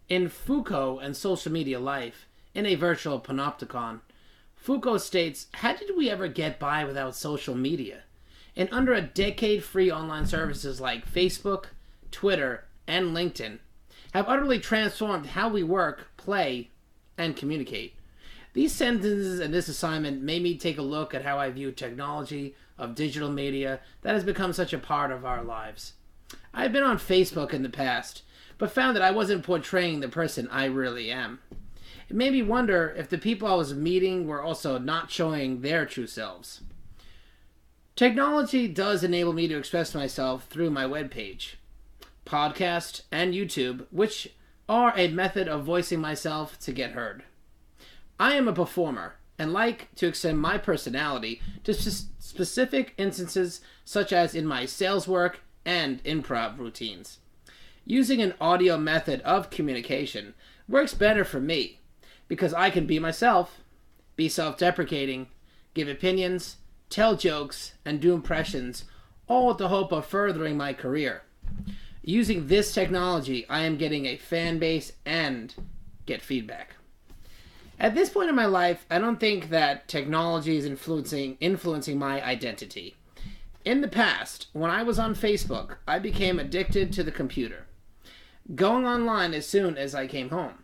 In Foucault and Social Media Life, in a virtual panopticon, Foucault states, how did we ever get by without social media? In under a decade, free online services like Facebook, Twitter, and LinkedIn have utterly transformed how we work, play, and communicate. These sentences and this assignment made me take a look at how I view technology of digital media that has become such a part of our lives. I have been on Facebook in the past, but found that I wasn't portraying the person I really am. It made me wonder if the people I was meeting were also not showing their true selves. Technology does enable me to express myself through my webpage, podcast, and YouTube, which are a method of voicing myself to get heard. I am a performer and like to extend my personality to specific instances such as in my sales work and improv routines. Using an audio method of communication works better for me because I can be myself, be self-deprecating, give opinions, tell jokes, and do impressions, all with the hope of furthering my career. Using this technology, I am getting a fan base and get feedback. At this point in my life, I don't think that technology is influencing my identity. In the past, when I was on Facebook, I became addicted to the computer, going online as soon as I came home.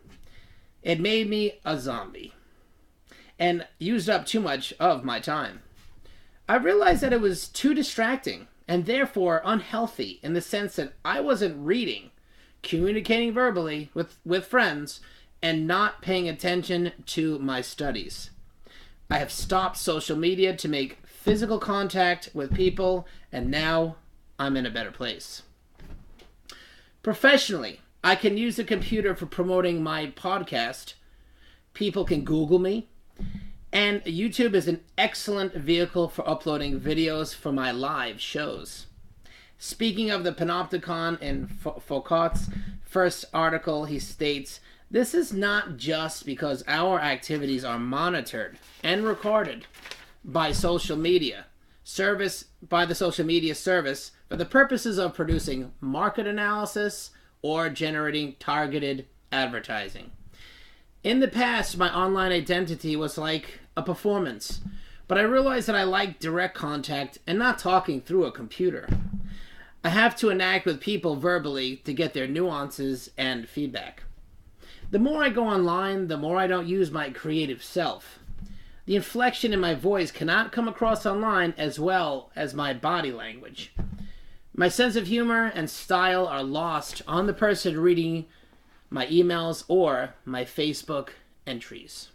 It made me a zombie and used up too much of my time. I realized that it was too distracting and therefore unhealthy in the sense that I wasn't reading, communicating verbally with friends, and not paying attention to my studies. I have stopped social media to make physical contact with people, and now I'm in a better place. Professionally, I can use the computer for promoting my podcast. People can Google me. And YouTube is an excellent vehicle for uploading videos for my live shows. Speaking of the Panopticon in Foucault's first article, he states, this is not just because our activities are monitored and recorded by the social media service for the purposes of producing market analysis or generating targeted advertising. In the past, my online identity was like a performance, but I realized that I like direct contact and not talking through a computer. I have to enact with people verbally to get their nuances and feedback. The more I go online, the more I don't use my creative self. The inflection in my voice cannot come across online as well as my body language. My sense of humor and style are lost on the person reading my emails or my Facebook entries.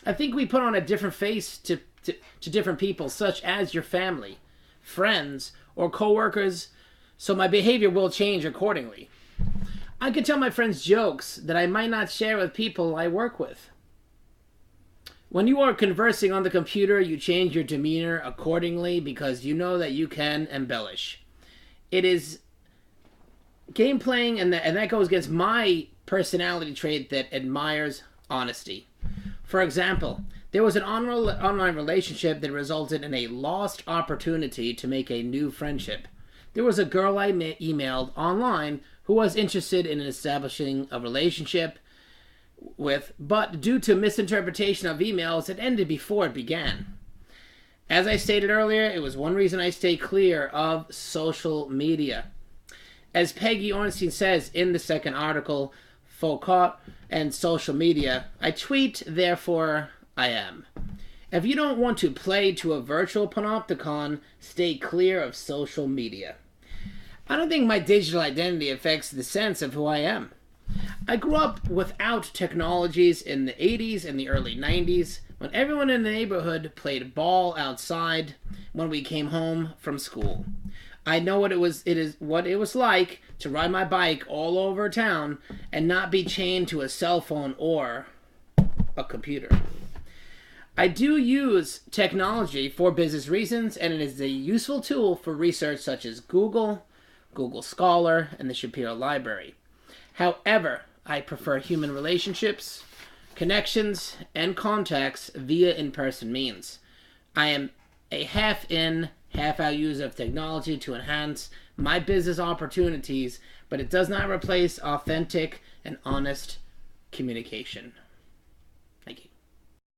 I think we put on a different face to different people, such as your family, friends, or coworkers, so my behavior will change accordingly. I can tell my friends jokes that I might not share with people I work with. When you are conversing on the computer, you change your demeanor accordingly because you know that you can embellish. It is game playing, and that goes against my personality trait that admires honesty. For example, there was an online relationship that resulted in a lost opportunity to make a new friendship. There was a girl I emailed online who was interested in establishing a relationship with, but due to misinterpretation of emails, it ended before it began. As I stated earlier, it was one reason I stay clear of social media. As Peggy Ornstein says in the second article, Foucault and Social Media, I tweet, therefore I am. If you don't want to play to a virtual panopticon, stay clear of social media. I don't think my digital identity affects the sense of who I am. I grew up without technologies in the 80s and the early 90s, when everyone in the neighborhood played ball outside when we came home from school. I know what it was like to ride my bike all over town and not be chained to a cell phone or a computer. I do use technology for business reasons, and it is a useful tool for research such as Google Scholar, and the Shapiro Library. However, I prefer human relationships, connections, and contacts via in-person means. I am a half-in, half-out user of technology to enhance my business opportunities, but it does not replace authentic, and honest communication.